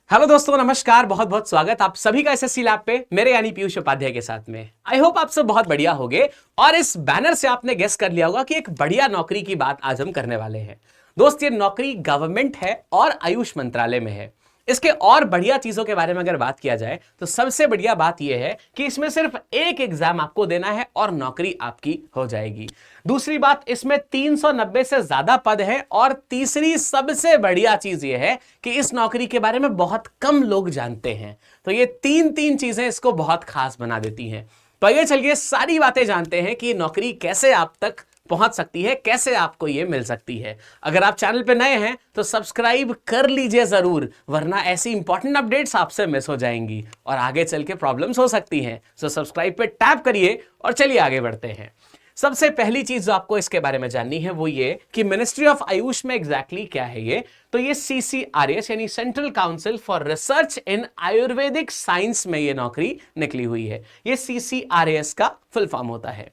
Hello दोस्तों, नमस्कार। बहुत बहुत स्वागत आप सभी का एसएससी लैब पे मेरे यानी पीयूष उपाध्याय के साथ में। आई होप आप सब बहुत बढ़िया होंगे और इस बैनर से आपने गेस कर लिया होगा कि एक बढ़िया नौकरी की बात आज हम करने वाले हैं। दोस्त, ये नौकरी गवर्नमेंट है और आयुष मंत्रालय में है। इसके और बढ़िया चीजों के बारे में अगर बात किया जाए तो सबसे बढ़िया बात यह है कि इसमें सिर्फ एक एग्जाम आपको देना है और नौकरी आपकी हो जाएगी। दूसरी बात, इसमें 390 से ज्यादा पद हैं और तीसरी सबसे बढ़िया चीज यह है कि इस नौकरी के बारे में बहुत कम लोग जानते हैं। तो ये तीन तीन चीजें इसको बहुत खास बना देती हैं। तो आइए चलिए सारी बातें जानते हैं कि नौकरी कैसे आप तक पहुंच सकती है, कैसे आपको ये मिल सकती है। अगर आप चैनल पे नए हैं तो सब्सक्राइब कर लीजिए जरूर, वरना ऐसी इंपॉर्टेंट अपडेट्स आपसे मिस हो जाएंगी और आगे चल के प्रॉब्लम्स हो सकती हैं। सो सब्सक्राइब पे टैप करिए और चलिए आगे बढ़ते हैं। सबसे पहली चीज जो आपको इसके बारे में जाननी है वो ये कि मिनिस्ट्री ऑफ आयुष में एग्जैक्टली क्या है ये। तो ये CCRS यानी central council for research in Ayurvedic science में ये नौकरी निकली हुई है। ये CCRS का फुल फॉर्म होता है।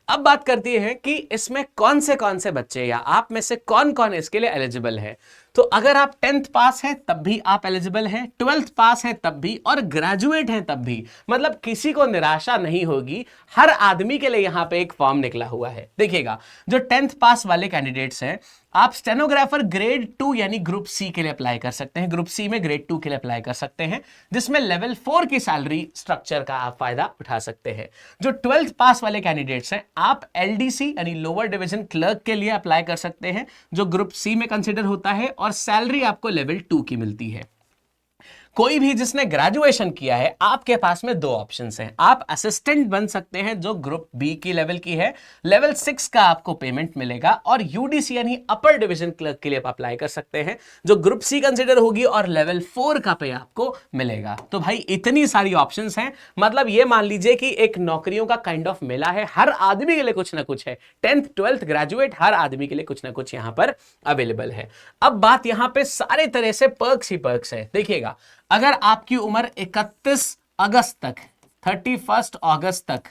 अब बात करती है कि इसमें कौन से बच्चे या आप में से कौन कौन इसके लिए एलिजिबल है। तो अगर आप 10th पास हैं तब भी आप एलिजिबल हैं, 12th पास हैं तब भी, और ग्रेजुएट हैं तब भी। मतलब किसी को निराशा नहीं होगी, हर आदमी के लिए यहां पे एक फॉर्म निकला हुआ है। देखिएगा, जो 10th पास वाले कैंडिडेट्स हैं, आप स्टेनोग्राफर ग्रेड 2 यानी ग्रुप सी के लिए अप्लाई कर सकते हैं। ग्रुप सी में ग्रेड 2 के लिए अप्लाई कर सकते हैं, जिसमें लेवल 4 की सैलरी स्ट्रक्चर का आप फायदा उठा सकते हैं। जो 12th पास वाले कैंडिडेट्स हैं, आप LDC यानी लोअर डिवीजन क्लर्क के लिए अप्लाई कर सकते हैं, जो ग्रुप सी में कंसिडर होता है, और सैलरी आपको लेवल 2 की मिलती है। कोई भी जिसने ग्रेजुएशन किया है, आपके पास में दो ऑप्शंस हैं। आप असिस्टेंट बन सकते हैं जो ग्रुप बी की लेवल की है, लेवल 6 का आपको पेमेंट मिलेगा, और यूडीसी यानी अपर डिवीजन क्लर्क के लिए आप अप्लाई कर सकते हैं जो ग्रुप सी कंसिडर होगी और लेवल 4 का पे आपको मिलेगा। तो भाई इतनी सारी ऑप्शंस हैं, मतलब ये मान लीजिए कि एक नौकरियों का काइंड ऑफ मेला है। हर आदमी के लिए कुछ ना कुछ है। 10th 12th ग्रेजुएट हर आदमी के लिए कुछ ना कुछ यहां पर अवेलेबल है। अब बात यहां पे सारे तरह से पर्क्स ही पर्क्स है। देखिएगा, अगर आपकी उम्र 31 अगस्त तक 31 अगस्त तक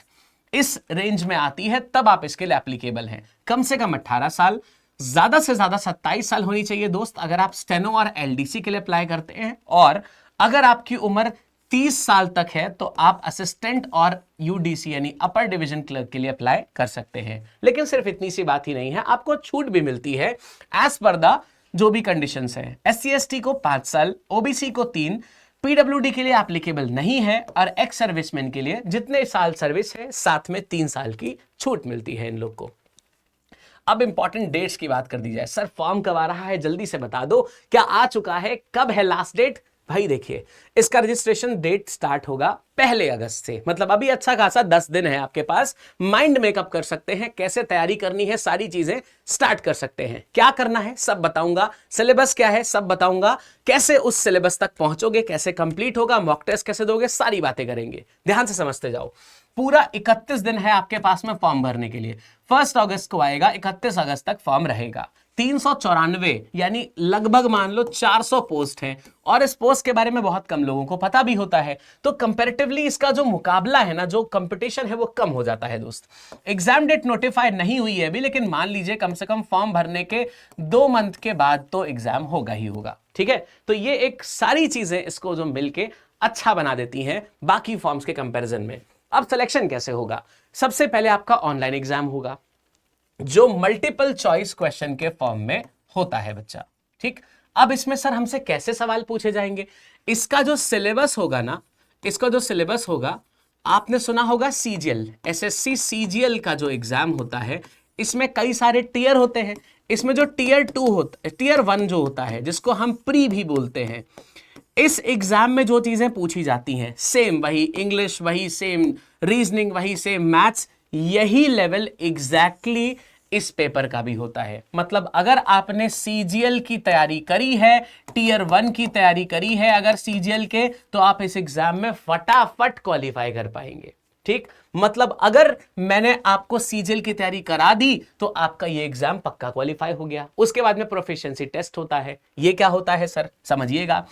इस रेंज में आती है तब आप इसके लिए एप्लीकेबल हैं। कम से कम 18 साल, ज्यादा से ज्यादा 27 साल होनी चाहिए दोस्त, अगर आप स्टेनो और LDC के लिए अप्लाई करते हैं। और अगर आपकी उम्र 30 साल तक है तो आप असिस्टेंट और UDC यानी अपर डिवीजन क्लर्क के लिए अप्लाई कर सकते हैं। लेकिन सिर्फ इतनी सी बात ही नहीं है, आपको छूट भी मिलती है एज पर द जो भी कंडीशंस हैं। SC/ST को 5 साल, OBC को 3, PWD के लिए एप्लीकेबल नहीं है, और एक्स सर्विसमैन के लिए जितने साल सर्विस है साथ में 3 साल की छूट मिलती है इन लोग को। अब इंपॉर्टेंट डेट्स की बात कर दी जाए। सर फॉर्म कब आ रहा है, जल्दी से बता दो, क्या आ चुका है, कब है लास्ट डेट? भाई देखिए, इसका रजिस्ट्रेशन डेट स्टार्ट होगा 1 अगस्त से, मतलब अभी अच्छा खासा 10 दिन है आपके पास। माइंड मेकअप कर सकते हैं, कैसे तैयारी करनी है, सारी चीजें स्टार्ट कर सकते हैं। क्या करना है सब बताऊंगा, सिलेबस क्या है सब बताऊंगा, कैसे उस सिलेबस तक पहुंचोगे, कैसे कंप्लीट होगा, मॉक टेस्ट कैसे दोगे, सारी बातें करेंगे। ध्यान से समझते जाओ। पूरा 31 दिन है आपके पास में फॉर्म भरने के लिए। 1 अगस्त को आएगा, 31 अगस्त तक फॉर्म रहेगा। 394 यानी लगभग मान लो 400 पोस्ट हैं, और इस पोस्ट के बारे में बहुत कम लोगों को पता भी होता है। तो कंपैरेटिवली इसका जो मुकाबला है ना, जो कंपटीशन है, वो कम हो जाता है दोस्त। एग्जाम डेट नोटिफाई नहीं हुई है अभी, लेकिन मान लीजिए कम से कम फॉर्म भरने के 2 मंथ के बाद तो एग्जाम होगा ही होगा। ठीक है, तो ये एक सारी चीजें इसको जो मिलके अच्छा बना देती हैं बाकी फॉर्म्स के कंपैरिजन में। अब सिलेक्शन कैसे होगा? सबसे पहले आपका ऑनलाइन एग्जाम होगा जो मल्टीपल चॉइस क्वेश्चन के फॉर्म में होता है बच्चा। ठीक, अब इसमें सर हमसे कैसे सवाल पूछे जाएंगे? इसका जो सिलेबस होगा ना, इसका जो सिलेबस होगा, आपने सुना होगा CGL, SSC CGL का जो एग्जाम होता है, इसमें कई सारे टीयर होते हैं। इसमें जो टीयर 2 होता, टीयर 1 जो होता है, जिसको हम प्री भी बोलते हैं, इस एग्जाम में जो चीजें पूछी जाती हैं सेम वही, इंग्लिश वही सेम, रीजनिंग वही सेम, मैथ्स, यही लेवल एग्जैक्टली इस पेपर का भी होता है। मतलब अगर आपने CGL की तैयारी करी है, टीयर 1 की तैयारी करी है अगर CGL के, तो आप इस एग्जाम में फटाफट क्वालिफाई कर पाएंगे। ठीक, मतलब अगर मैंने आपको CGL की तैयारी करा दी तो आपका ये एग्जाम पक्का क्वालिफाई हो गया। उसके बाद में प्रोफिशिएंसी टेस्ट होता है। ये क्या होता है सर, समझिएगा।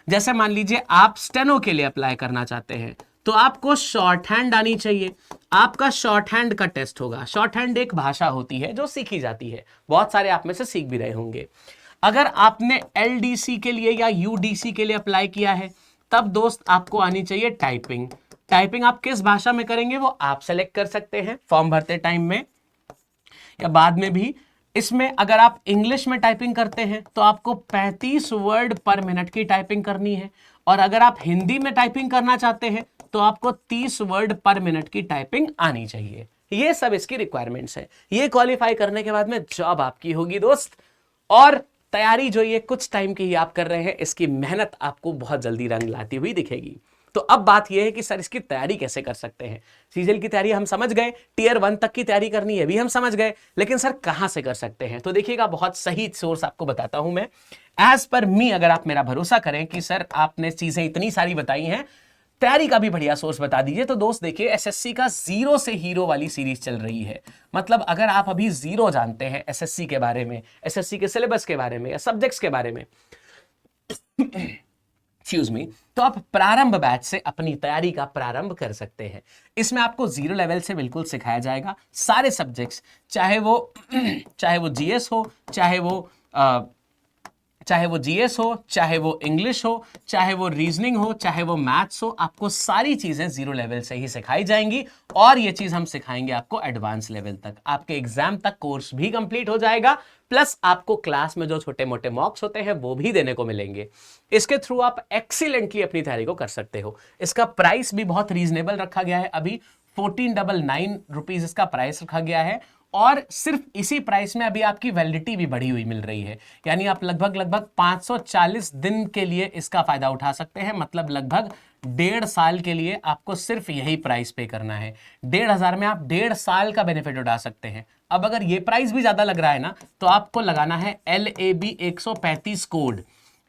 जैसे मान लीजिए आप स्टेनो के लिए अप्लाई करना चाहते हैं, तो आपको शॉर्ट हैंड आनी चाहिए। आपका शॉर्ट हैंड का टेस्ट होगा। शॉर्ट हैंड एक भाषा होती है जो सीखी जाती है, बहुत सारे आप में से सीख भी रहे होंगे। अगर आपने LDC के लिए या UDC के लिए अप्लाई किया है तब दोस्त आपको आनी चाहिए टाइपिंग। टाइपिंग आप किस भाषा में करेंगे वो आप सेलेक्ट कर सकते हैं फॉर्म भरते टाइम में या बाद में भी। इसमें अगर आप इंग्लिश में टाइपिंग करते हैं तो आपको 35 वर्ड पर मिनट की टाइपिंग करनी है, और अगर आप हिंदी में टाइपिंग करना चाहते हैं तो आपको 30 वर्ड पर मिनट की टाइपिंग आनी चाहिए। ये सब इसकी रिक्वायरमेंट्स है। ये क्वालिफाई करने के बाद में जॉब आपकी होगी दोस्त। और तैयारी जो ये कुछ टाइम की ही आप कर रहे हैं, इसकी मेहनत आपको बहुत जल्दी रंग लाती हुई दिखेगी। तो अब बात यह है कि सर इसकी तैयारी कैसे कर सकते हैं। सीजीएल की तैयारी हम समझ गए, टियर 1 तक की तैयारी करनी है भी हम समझ गए, लेकिन सर कहां से कर सकते हैं। तो देखिएगा बहुत सही सोर्स आपको बताता हूं मैं। एज पर मी अगर आप मेरा भरोसा करें कि सर आपने चीजें इतनी सारी बताई हैं, तैयारी का भी बढ़िया सोर्स बता दीजिए, तो दोस्त देखिए एसएससी का जीरो से हीरो वाली सीरीज चल रही है। मतलब अगर आप अभी जीरो जानते हैं एसएससी के बारे में, एसएससी के सिलेबस के बारे में या सब्जेक्ट्स के बारे में एक्सक्यूज मी, तो आप प्रारंभ बैच से अपनी तैयारी का प्रारंभ कर सकते हैं। इसमें आपको जीरो लेवल से बिल्कुल सिखाया जाएगा सारे सब्जेक्ट्स, चाहे वो जीएस हो, चाहे वो जीएस हो, चाहे वो इंग्लिश हो, चाहे वो रीजनिंग हो, चाहे वो मैथ्स हो, आपको सारी चीजें जीरो लेवल से ही सिखाई जाएंगी। और ये चीज हम सिखाएंगे आपको एडवांस लेवल तक, आपके एग्जाम तक कोर्स भी कंप्लीट हो जाएगा, प्लस आपको क्लास में जो छोटे मोटे मॉक्स होते हैं वो भी देने को मिलेंगे। इसके थ्रू आप एक्सीलेंटली अपनी तैयारी को कर सकते हो। इसका प्राइस भी बहुत रीजनेबल रखा गया है, अभी 1499 रुपीज इसका प्राइस रखा गया है, और सिर्फ इसी प्राइस में अभी आपकी वैलिडिटी भी बढ़ी हुई मिल रही है। यानी आप लगभग 540 दिन के लिए इसका फायदा उठा सकते हैं। मतलब लगभग 1.5 साल के लिए आपको सिर्फ यही प्राइस पे करना है। 1,500 में आप 1.5 साल का बेनिफिट उठा सकते हैं। अब अगर ये प्राइस भी ज्यादा लग रहा है ना, तो आपको लगाना है LAB 135 कोड।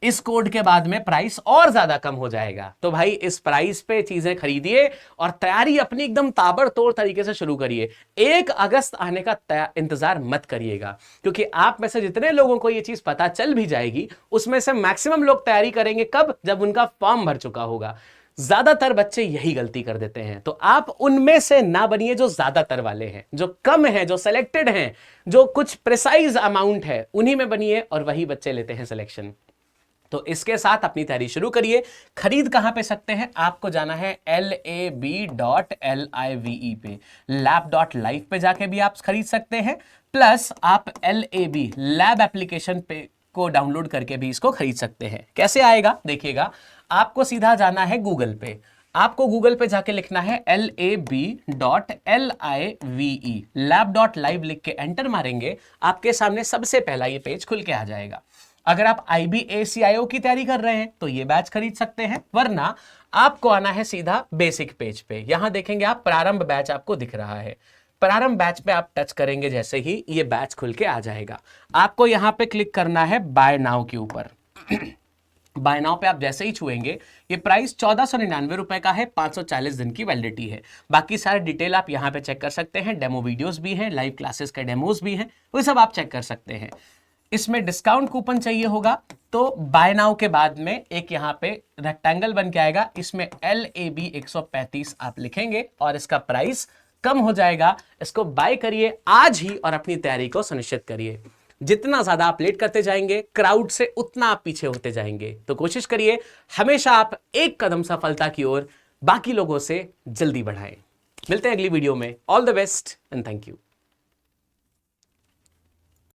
इस कोड के बाद में प्राइस और ज्यादा कम हो जाएगा। तो भाई इस प्राइस पे चीजें खरीदिए और तैयारी अपनी एकदम ताबड़तोड़ तरीके से शुरू करिए। 1 अगस्त आने का इंतजार मत करिएगा, क्योंकि आप में से जितने लोगों को ये चीज पता चल भी जाएगी, उसमें से मैक्सिमम लोग तैयारी करेंगे कब, जब उनका फॉर्म भर चुका होगा। ज्यादातर बच्चे यही गलती कर देते हैं। तो आप उनमें से ना बनिए जो ज्यादातर वाले हैं, जो कम है, जो सिलेक्टेड हैं, जो कुछ प्रिसाइज अमाउंट है, उन्हीं में बनिए और वही बच्चे लेते हैं सिलेक्शन। तो इसके साथ अपनी तैयारी शुरू करिए। खरीद कहां पे सकते हैं, आपको जाना है lab.live पे, lab.live पे जाके भी आप खरीद सकते हैं, प्लस आप LAB लैब एप्लीकेशन पे को डाउनलोड करके भी इसको खरीद सकते हैं। कैसे आएगा देखिएगा, आपको सीधा जाना है गूगल पे। आपको गूगल पे जाके लिखना है lab.live, lab.live लिख के एंटर मारेंगे, आपके सामने सबसे पहला ये पेज खुल के आ जाएगा। अगर आप IBACIO की तैयारी कर रहे हैं तो ये बैच खरीद सकते हैं, वरना आपको आना है सीधा बेसिक पेज पे। यहां देखेंगे आप प्रारंभ बैच आपको दिख रहा है। प्रारंभ बैच पे आप टच करेंगे, जैसे ही ये बैच खुल के आ जाएगा, आपको यहां पे क्लिक करना है बाय नाउ के ऊपर। बाय नाउ पे आप जैसे ही छुएंगे, ये प्राइस 1499 रुपए का है, 540 दिन की वैलिडिटी है। बाकी सारे डिटेल आप यहाँ पे चेक कर सकते हैं, डेमो वीडियोस भी हैं, लाइव क्लासेस के डेमोज भी हैं, वो सब आप चेक कर सकते हैं। इसमें डिस्काउंट कूपन चाहिए होगा तो बाय नाउ के बाद में एक यहाँ पे रेक्टेंगल बन के आएगा, इसमें LAB 135 आप लिखेंगे और इसका प्राइस कम हो जाएगा। इसको बाय करिए आज ही और अपनी तैयारी को सुनिश्चित करिए। जितना ज्यादा आप लेट करते जाएंगे क्राउड से, उतना आप पीछे होते जाएंगे। तो कोशिश करिए हमेशा आप एक कदम सफलता की ओर बाकी लोगों से जल्दी बढ़ाएं। मिलते हैं अगली वीडियो में। All the best and thank you.